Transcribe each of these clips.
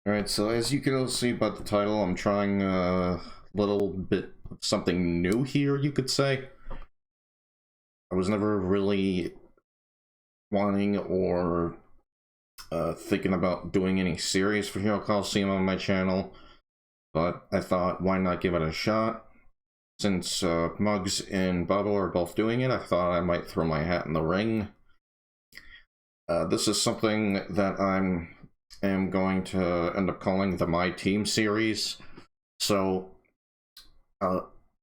Alright, so as you can all see by the title, I'm trying a little bit of something new here, you could say. I was never really wanting or thinking about doing any series for Hero Colosseum on my channel, but I thought, why not give it a shot? Since Mugs and Bubble are both doing it, I thought I might throw my hat in the ring. This is something that am going to end up calling the My Team series. So, a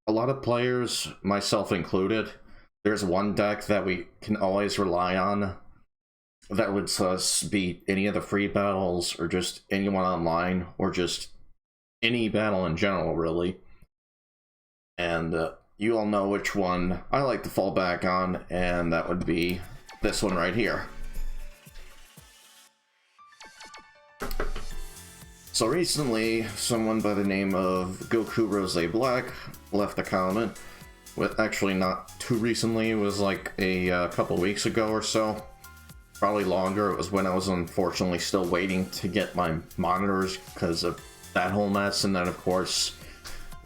lot of players, myself included, there's one deck that we can always rely on that would beat any of the free battles, or just anyone online, or just any battle in general, really. And you all know which one I like to fall back on, and that would be this one right here. So recently, someone by the name of Goku Rosé Black left a comment. Actually, not too recently, it was like a couple weeks ago or so. Probably longer. It was when I was unfortunately still waiting to get my monitors because of that whole mess, and then of course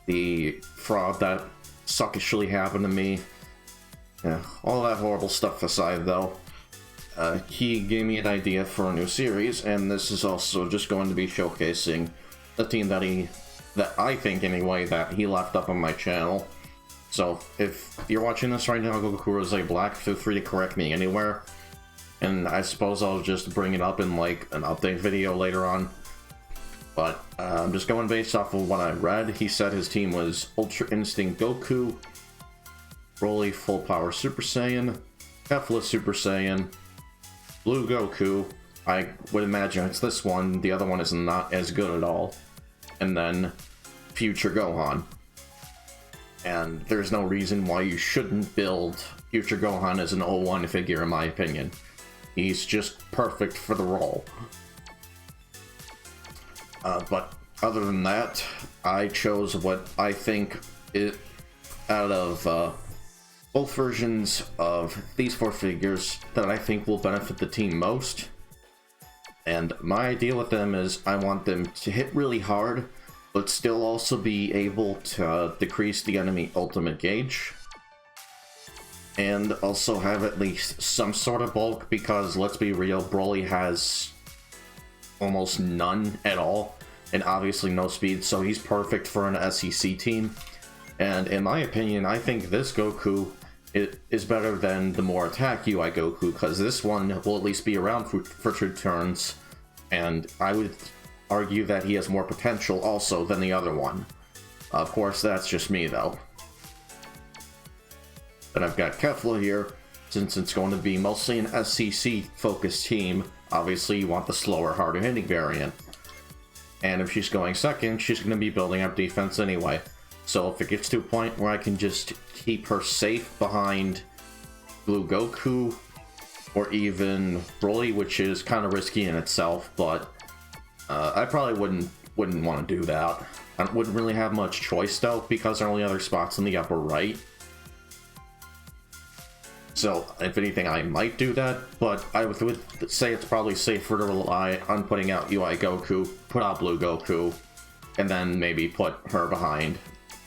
the fraud that suckishly happened to me. Yeah, all that horrible stuff aside though. He gave me an idea for a new series, and this is also just going to be showcasing the team that I think anyway, that he left up on my channel. So if you're watching this right now, Goku Rosé Black, feel free to correct me anywhere, and I suppose I'll just bring it up in like an update video later on. But I'm just going based off of what I read. He said his team was Ultra Instinct Goku, Broly Full Power Super Saiyan, Kefla Super Saiyan, Blue Goku, I would imagine it's this one, the other one is not as good at all, and then Future Gohan. And there's no reason why you shouldn't build Future Gohan as an 01 figure in my opinion. He's just perfect for the role. But other than that, I chose what I think out of both versions of these four figures that I think will benefit the team most. And my idea with them is I want them to hit really hard, but still also be able to decrease the enemy ultimate gauge. And also have at least some sort of bulk, because let's be real, Broly has almost none at all, and obviously no speed, so he's perfect for an SEC team. And in my opinion, I think this Goku is better than the more attack UI Goku, because this one will at least be around for 2 turns, and I would argue that he has more potential also than the other one. Of course, that's just me though. Then I've got Kefla here, since it's going to be mostly an SCC focused team. Obviously you want the slower, harder hitting variant. And if she's going second, she's going to be building up defense anyway. So if it gets to a point where I can just keep her safe behind Blue Goku, or even Broly, which is kind of risky in itself, but I probably wouldn't want to do that. I wouldn't really have much choice though, because there are only other spots in the upper right. So if anything, I might do that, but I would say it's probably safer to rely on putting out UI Goku, put out Blue Goku, and then maybe put her behind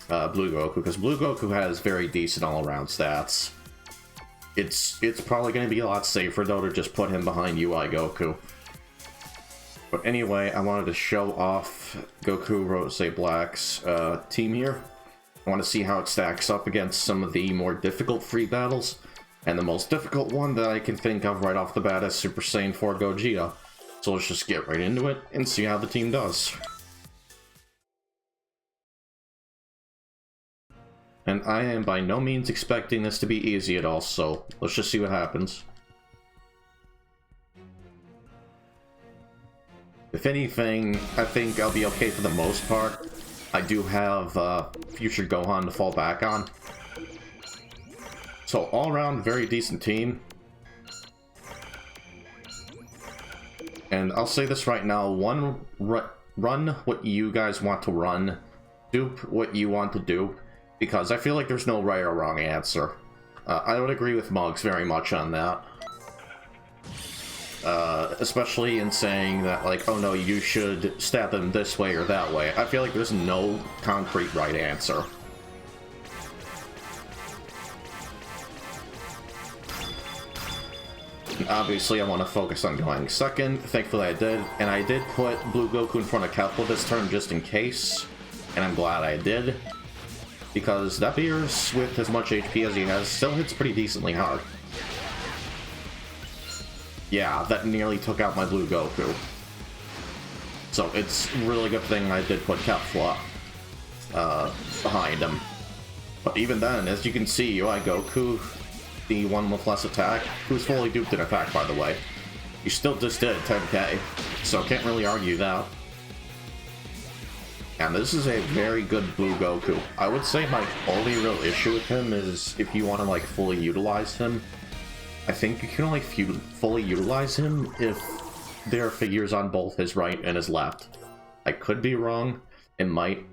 Blue Goku, because Blue Goku has very decent all-around stats. It's probably going to be a lot safer though to just put him behind UI Goku. But anyway, I wanted to show off Goku Rosé Black's team here. I want to see how it stacks up against some of the more difficult free battles, and the most difficult one that I can think of right off the bat is Super Saiyan 4 Gogeta. So let's just get right into it and see how the team does. And I am by no means expecting this to be easy at all, so let's just see what happens. If anything, I think I'll be okay for the most part. I do have Future Gohan to fall back on. So all around, very decent team. And I'll say this right now, run what you guys want to run. Do what you want to do. Because I feel like there's no right or wrong answer. I would agree with Mugs very much on that. especially in saying that, like, oh no, you should stab them this way or that way. I feel like there's no concrete right answer. Obviously, I want to focus on going second. Thankfully, I did. And I did put Blue Goku in front of Kefla this turn just in case. And I'm glad I did. Because that Beerus, with as much HP as he has, still hits pretty decently hard. Yeah, that nearly took out my Blue Goku. So it's a really good thing I did put Kefla behind him. But even then, as you can see, UI Goku, the one with less attack, who's fully duped in attack, by the way, you still just did 10k, so can't really argue that. And this is a very good Blue Goku. I would say my only real issue with him is if you want to, like, fully utilize him. I think you can only fully utilize him if there are figures on both his right and his left. I could be wrong. It might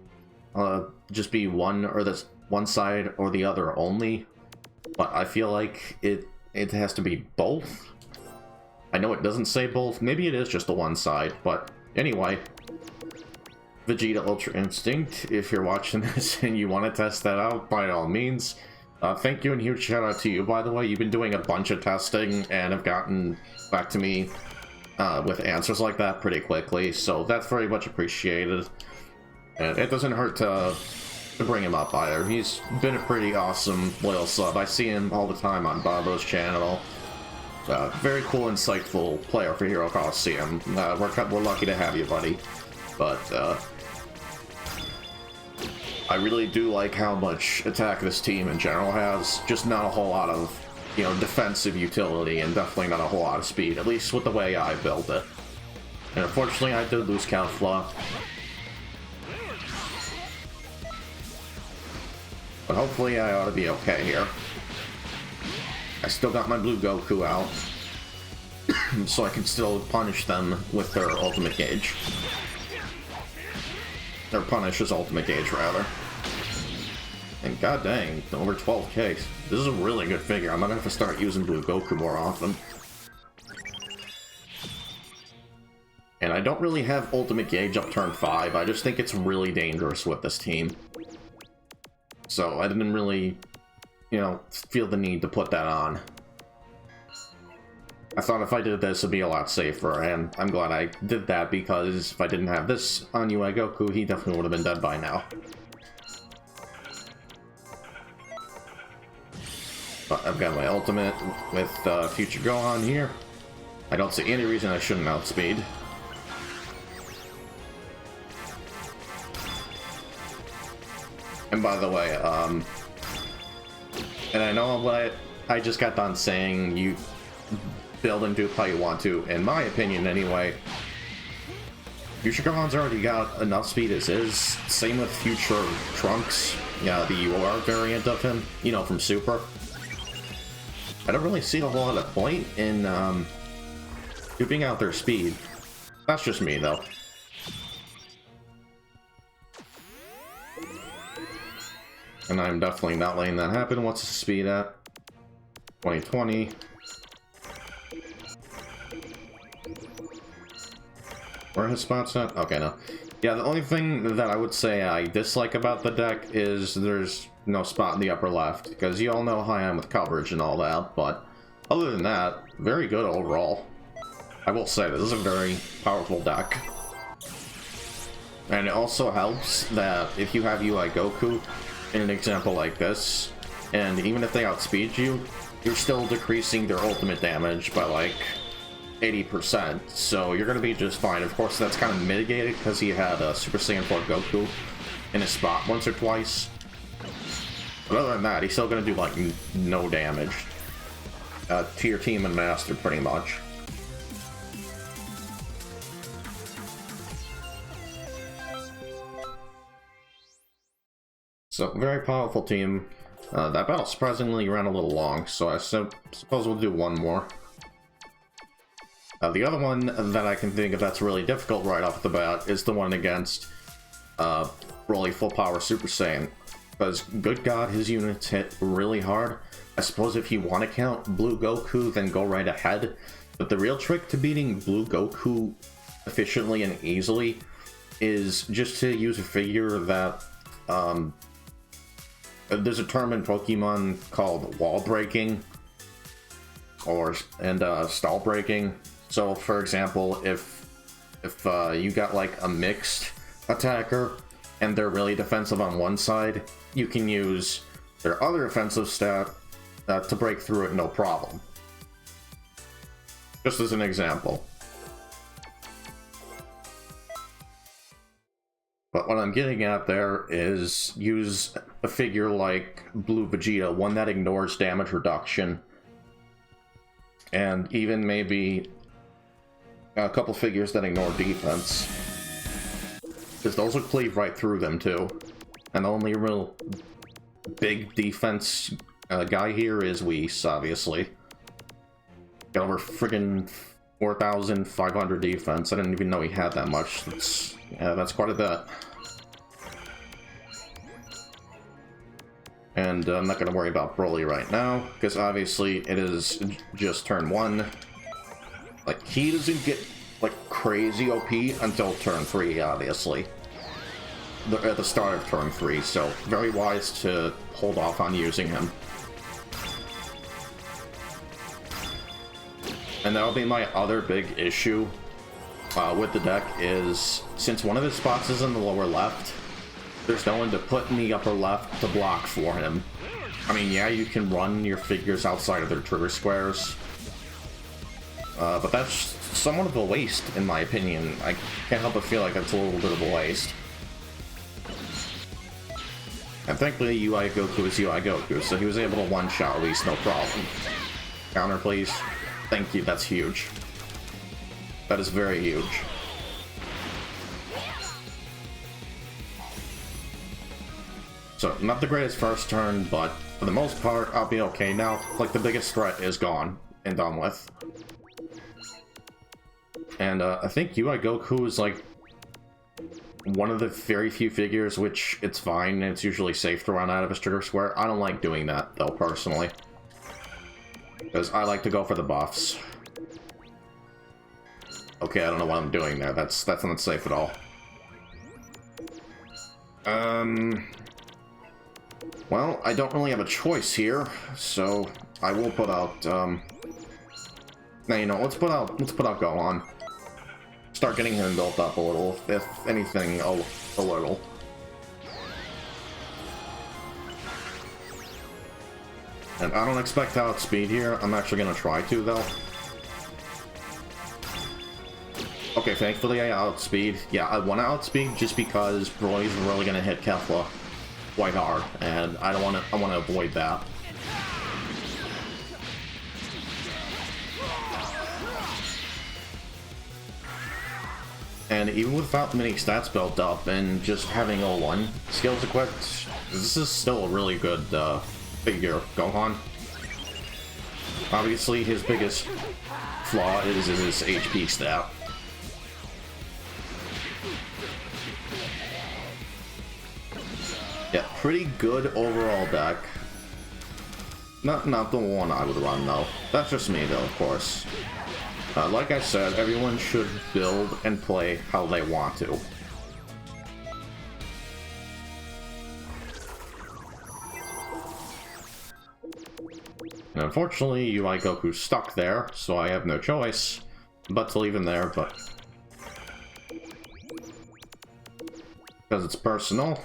just be one side or the other only. But I feel like it has to be both. I know it doesn't say both. Maybe it is just the one side. But anyway, Vegeta Ultra Instinct, if you're watching this and you want to test that out, by all means. Thank you and huge shout out to you, by the way. You've been doing a bunch of testing and have gotten back to me with answers like that pretty quickly. So that's very much appreciated. And it doesn't hurt to bring him up either. He's been a pretty awesome loyal sub. I see him all the time on Barbo's channel. Very cool, insightful player for Hero Colosseum. We're lucky to have you, buddy. But I really do like how much attack this team in general has. Just not a whole lot of, you know, defensive utility, and definitely not a whole lot of speed, at least with the way I built it. And unfortunately, I did lose Kefla. But hopefully I ought to be okay here. I still got my Blue Goku out, so I can still punish them with their ultimate gauge. Or punish his ultimate gauge, rather. And god dang, over 12k. This is a really good figure. I'm gonna have to start using Blue Goku more often. And I don't really have ultimate gauge up turn 5. I just think it's really dangerous with this team. So I didn't really, you know, feel the need to put that on. I thought if I did this, it'd be a lot safer, and I'm glad I did that, because if I didn't have this on UI Goku, he definitely would have been dead by now. But I've got my ultimate with Future Gohan here. I don't see any reason I shouldn't outspeed. And by the way, and I know what I just got done saying, you build and dupe how you want to, in my opinion anyway. Future Gohan's already got enough speed as is. Same with Future Trunks, yeah, the UR variant of him, you know, from Super. I don't really see a whole lot of point in duping out their speed. That's just me, though. And I'm definitely not letting that happen. What's the speed at? 2020. Where are his spots at? Okay, no. Yeah, the only thing that I would say I dislike about the deck is there's no spot in the upper left, because you all know how I am with coverage and all that, but other than that, very good overall. I will say, this is a very powerful deck. And it also helps that if you have UI Goku in an example like this, and even if they outspeed you, you're still decreasing their ultimate damage by like 80%, so you're going to be just fine. Of course, that's kind of mitigated because he had a Super Saiyan 4 Goku in his spot once or twice. But other than that, he's still going to do like no damage to your team and master, pretty much. So, very powerful team. That battle surprisingly ran a little long, so I suppose we'll do one more. The other one that I can think of that's really difficult right off the bat is the one against Broly Full Power Super Saiyan. Because, good god, his units hit really hard. I suppose if you want to count Blue Goku, then go right ahead. But the real trick to beating Blue Goku efficiently and easily is just to use a figure that, there's a term in Pokemon called wall breaking, and stall breaking. So, for example, if you got like a mixed attacker and they're really defensive on one side, you can use their other offensive stat to break through it no problem. Just as an example. But what I'm getting at there is use a figure like Blue Vegeta, one that ignores damage reduction, and even maybe a couple figures that ignore defense, because those will cleave right through them too. And the only real big defense guy here is Whis, obviously. Got over friggin' 4,500 defense. I didn't even know he had that much. That's quite a bit. And I'm not going to worry about Broly right now, because obviously it is just turn 1. Like, he doesn't get, like, crazy OP until turn 3, obviously. At the start of turn 3, so very wise to hold off on using him. And that'll be my other big issue with the deck is, since one of his spots is in the lower left, there's no one to put in the upper left to block for him. I mean, yeah, you can run your figures outside of their trigger squares, but that's somewhat of a waste, in my opinion. I can't help but feel like that's a little bit of a waste. And thankfully, UI Goku is UI Goku, so he was able to one-shot Whis no problem. Counter, please. Thank you, that's huge. That is very huge. So, not the greatest first turn, but for the most part, I'll be okay now. Like, the biggest threat is gone and done with. And I think UI Goku is, like, one of the very few figures which it's fine, and it's usually safe to run out of his trigger square. I don't like doing that, though, personally. Because I like to go for the buffs. Okay, I don't know what I'm doing there. That's not safe at all. Well, I don't really have a choice here, so I will put out, now, you know, let's put out Gohan. Start getting him built up a little, if anything, a little. And I don't expect to outspeed here. I'm actually gonna try to, though. Okay, thankfully I outspeed. Yeah, I want to outspeed just because Broly's really gonna hit Kefla quite hard, and I want to avoid that. And even without many stats built up and just having O1 skills equipped, this is still a really good figure, Gohan. Obviously, his biggest flaw is his HP stat. Yeah, pretty good overall deck. Not the one I would run, though. That's just me, though, of course. Like I said, everyone should build and play how they want to. And unfortunately, UI Goku's stuck there, so I have no choice but to leave him there, but... because it's personal,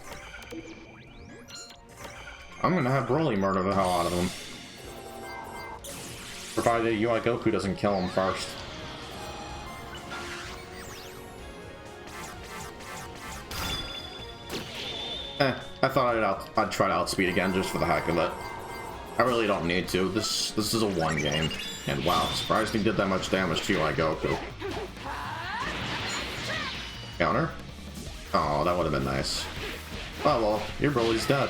I'm gonna have Broly murder the hell out of him. Provided UI Goku doesn't kill him first. I thought I'd try to outspeed again just for the heck of it. I really don't need to. This is a one game. And wow, surprised he did that much damage to UI Goku. Counter? Oh, that would have been nice. Oh well, your Broly's dead.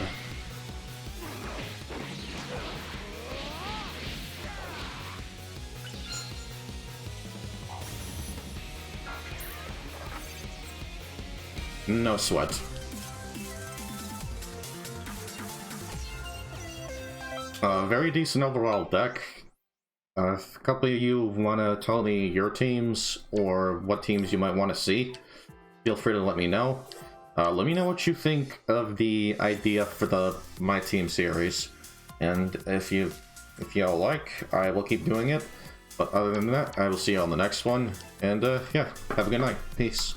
No sweat. Very decent overall deck. If a couple of you want to tell me your teams or what teams you might want to see, feel free to let me know. Let me know what you think of the idea for the My Team series, and if y'all like, I will keep doing it. But other than that, I will see you on the next one, and yeah, have a good night. Peace.